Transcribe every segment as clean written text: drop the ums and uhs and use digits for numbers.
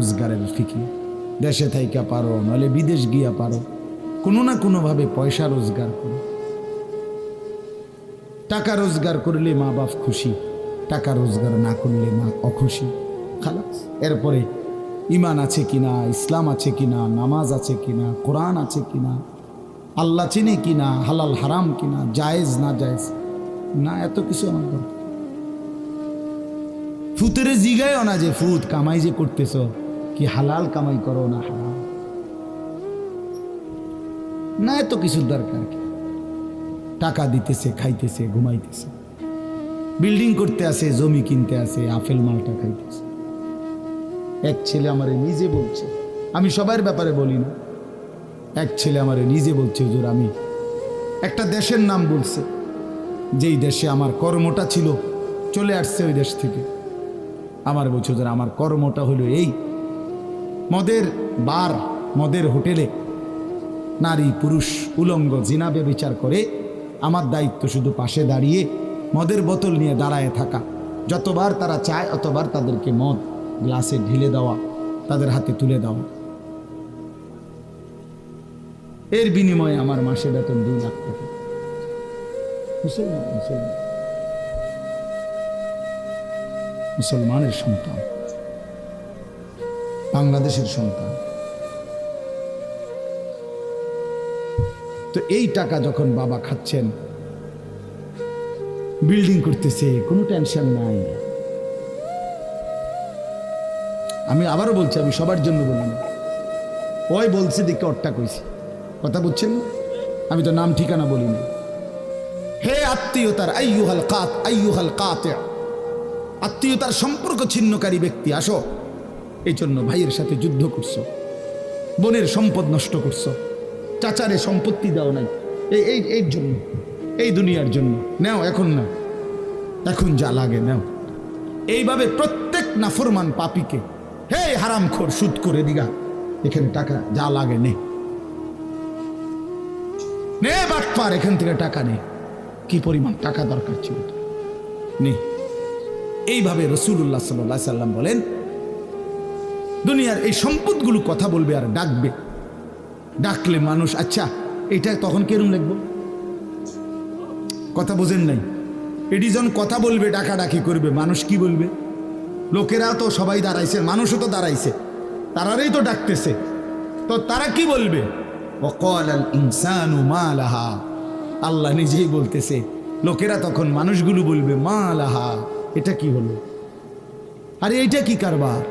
রোজগারের ফিকির, দেশে থাইকা পারো নইলে বিদেশ গিয়া পারো, কোনো না কোনোভাবে পয়সা রোজগার করো। টাকা রোজগার করলে মা বাপ খুশি, টাকা রোজগার না করলে মা অখুশি। খালাস। এরপরে ইমান আছে কিনা, ইসলাম আছে কিনা, নামাজ আছে কিনা, কোরআন আছে কিনা, আল্লাহ চিনে কিনা, হালাল হারাম কিনা, জায়েজ না জায়েজ না, এত কিছু আমার দরকার। ফুতেরে জিগায়ও না যে ফুত কামাই যে করতেছ কি হালাল কামাই করো না হারাম, না এত কিছুর দরকার কি। টাকা দিতেছে, খাইতেছে, ঘুমাইতেছে, বিল্ডিং করতে আসে, জমি কিনতে আসে, আপেল মালটা খাইতেছে। এক ছেলে আমারে নিজে বলছে, আমি সবার ব্যাপারে বলি না, এক ছেলে আমারে নিজে বলছে, হুজুর আমি একটা দেশের নাম বলছে, যেই দেশে আমার কর্মটা ছিল, চলে আসছে ওই দেশ থেকে। আমার বলছে হুজুর আমার কর্মটা হলো এই, মদের বার, মদের হোটেলে নারী পুরুষ উলঙ্গ জিনা ব্যভিচার করে, আমার দায়িত্ব শুধু পাশে দাঁড়িয়ে মদের বোতল নিয়ে দাঁড়ায় থাকা, যতবার তারা চায় অতবার তাদেরকে মদ গ্লাসে ঢেলে দেওয়া, তাদের হাতে তুলে দেওয়া। এর বিনিময়ে আমার মাসে বেতন 2 লাখ টাকা। মুসলমানের সন্তান, বাংলাদেশের সন্তান। তো এই টাকা যখন বাবা খাচ্ছেন, বিল্ডিং করতেছে, কোনো টেনশন নাই। আমি আবারও বলছি, আমি সবার জন্য বলি না, ওই বলছে দেখে ওরটা কইছি, কথা বুঝছেন? আমি তো নাম ঠিকানা বলি না। হে আত্মীয়তার আইয়ুহাল কাতি', আত্মীয়তার সম্পর্ক ছিন্নকারী ব্যক্তি, আসো। এই জন্য ভাইয়ের সাথে যুদ্ধ করছো, বোনের সম্পদ নষ্ট করছো, চাচারে সম্পত্তি দাও নাই, এই জন্য, এই দুনিয়ার জন্য নাও, এখন না, এখন যা লাগে নাও। এইভাবে প্রত্যেক নাফরমান পাপীকে, হে হারামখোর সুদ করে দিগা, এখানে টাকা যা লাগে নে, নে বাটপার, এখান থেকে টাকা নে, কি পরিমাণ টাকা দরকার ছিল নে। এইভাবে রাসূলুল্লাহ সাল্লাল্লাহু আলাইহি সাল্লাম বলেন, দুনিয়ার এই সম্পদগুলো কথা বলবে আর ডাকবে, ডাকলে মানুষ, আচ্ছা এটা তখন কেরম লাগবো? কথা বোঝেন নাই? এটি যখন কথা বলবে, ডাকাডাকি করবে, মানুষ কি বলবে? লোকেরা তো সবাই দাঁড়াইছে, মানুষও তো দাঁড়াইছে, তারারই তো ডাকতেছে, তো তারা কি বলবে? ওয়াকালাল ইনসানু মা লাহা, আল্লাহ নিজেই বলতেছে, লোকেরা তখন মানুষগুলো বলবে মা লাহা, এটা কি হলো? আরে এইটা কি কারবার?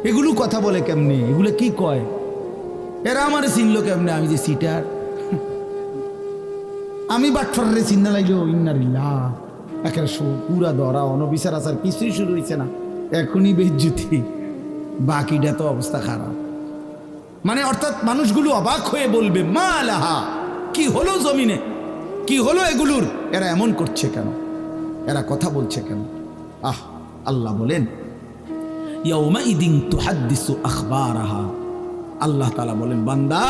এগুলো কথা বলে কেমনে? এগুলো কি কয়? এরা আমারে চিনলো কেমনে? আমি যে সিটার, আমি বাটফারে চিন্তা লাগলো, ইন্নারিল্লাহ, একের পুরা ধরা, অনবিচার আচার কিছুই শুরু হয়েছে না, এখনই বেজ্জুতি, বাকিটা তো অবস্থা খারাপ। মানে অর্থাৎ মানুষগুলো অবাক হয়ে বলবে মা লাহা, কি হলো জমিনে, কি হলো এগুলোর, এরা এমন করছে কেন, এরা কথা বলছে কেন? আল্লাহ বলেন ইয়াউমাইদিন তুহাদ্দিসু আখবারাহা, আল্লাহ তাআলা বলেন বান্দা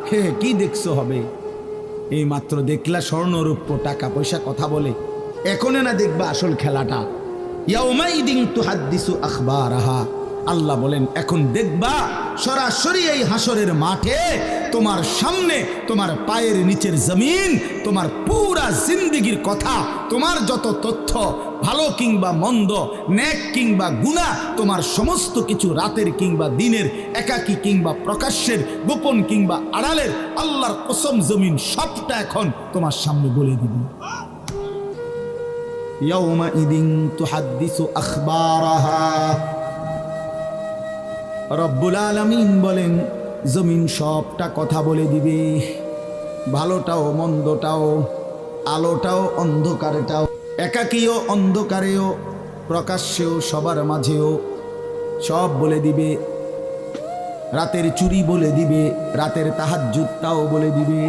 হে কি দেখছো হবে, এই মাত্র দেখলা স্বর্ণরূপ্য টাকা পয়সা কথা বলে, এখনো না দেখবা আসল খেলাটা। ইয়াউমাইদিন তুহাদ্দিসু আখবারাহা, আল্লাহ বলেন এখন দেখবা সরাসরি এই হাসরের মাঠে তোমার সামনে, তোমার পায়ের নিচের জমিন, তোমার পুরা জিন্দেগির কথা, তোমার যত তথ্য, ভালো কিংবা মন্দ, নেক কিংবা গুনাহ, তোমার সমস্ত কিছু রাতের কিংবা দিনের, একাকী কিংবা প্রকাশ্যের, গোপন কিংবা আড়ালের, আল্লাহর কসম জমিন সবটা এখন তোমার সামনে বলে দিবে। ইয়াউমাইদিন তুহাদ্দিসু আখবারাহা, রব্বুল আলামিন বলেন জমিন সবটা কথা বলে দিবে, ভালোটাও মন্দটাও, আলোটাও অন্ধকারটাও, একাকীও অন্ধকারেও, প্রকাশ্যেও সবার মাঝেও সব বলে দিবে। রাতের চুরি বলে দিবে, রাতের তাহাজ্জুদটাও বলে দিবে,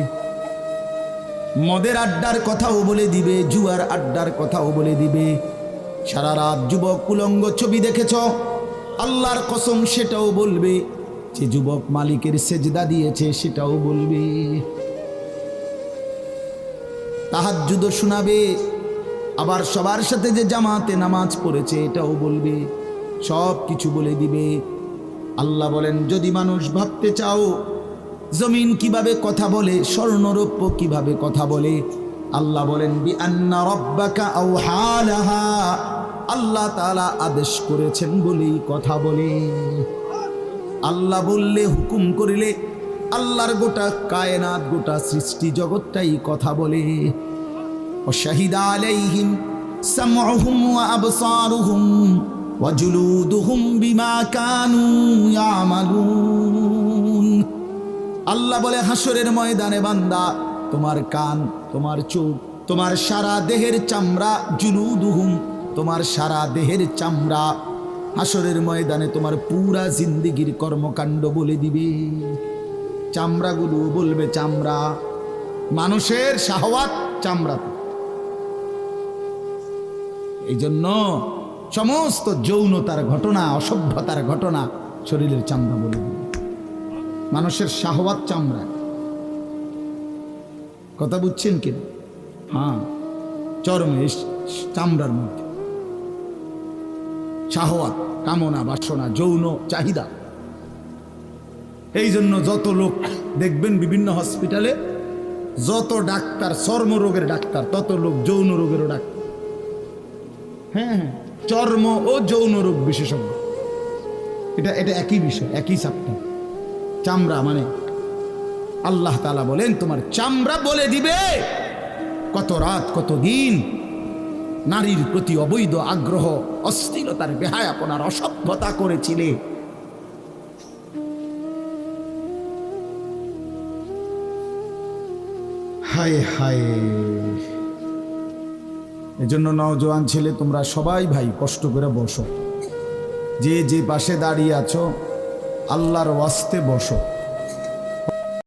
মদের আড্ডার কথাও বলে দিবে, জুয়ার আড্ডার কথাও বলে দিবে। সারা রাত যুবক উলঙ্গ ছবি দেখেছ, আল্লাহর কসম সেটাও বলবে, যে যুবক মালিকের সেজদা দিয়েছে সেটাও বলবে, তাহাজ্জুদ শোনাবে, আবার সবার সাথে যে জামাতে নামাজ পড়েছে এটাও বলবে, সব কিছু বলে দিবে। আল্লাহ বলেন যদি মানুষ ভাবতে চাও জমিন কিভাবে কথা বলে, স্বর্ণরৌপ্য কিভাবে কথা বলে, আল্লাহ বলেন বি আন্না রাব্বাকা আওহা লাহা, আল্লাহ তাআলা আদেশ করেছেন বলেই কথা বলে। আল্লাহ বললে, হুকুম করিলে আল্লাহর গোটা কায়নাত, গোটা সৃষ্টি জগৎটাই কথা বলে। ও শাহিদা আলাইহিম সামউহুম ওয়া আবসারুহুম ওয়া জুলুদুহুম বিমা কানু ইয়ামালুন। আল্লাহ বলে হাসরের ময়দানে বান্দা, তোমার কান, তোমার চোখ, তোমার সারা দেহের চামড়া, জুলুদুহুম, তোমার সারা দেহের চামড়া হাসরের ময়দানে তোমার পুরা জিন্দেগির কর্মকাণ্ড বলে দিবে। চামড়াগুলো বলবে চামড়া, মানুষের শাহওয়াত চামড়াতে। এই জন্য সমস্ত যৌনতার ঘটনা, অসভ্যতার ঘটনা শরীরের চামড়া বলে দিবে। মানুষের শাহওয়াত চামড়া, কথা বুঝছেন কিনা? হ্যাঁ, চরমে চামড়ার মধ্যে শাহওয়াত, কামনা, বাসনা, যৌন চাহিদা। এই জন্য যত লোক দেখবেন বিভিন্ন হসপিটালে, যত ডাক্তার চর্মরোগের ডাক্তার, তত লোক যৌন রোগেরও ডাক্তার। হ্যাঁ হ্যাঁ, চর্ম ও যৌন রোগ বিশেষজ্ঞ, এটা এটা একই বিষয়, একই চাপটা। চামড়া মানে আল্লাহ তাআলা বলেন তোমার চামড়া বলে দিবে কত রাত কত দিন নারীর প্রতি অবৈধ আগ্রহ, অশ্লীলতার বেহায়াপনার অসভ্যতা করেছিলে। হায় হায়। এজন্য নওজোয়ান ছেলে তোমরা সবাই ভাই কষ্ট করে বসো, যে যে পাশে দাঁড়িয়ে আছো আল্লাহর ওয়াস্তে বসো।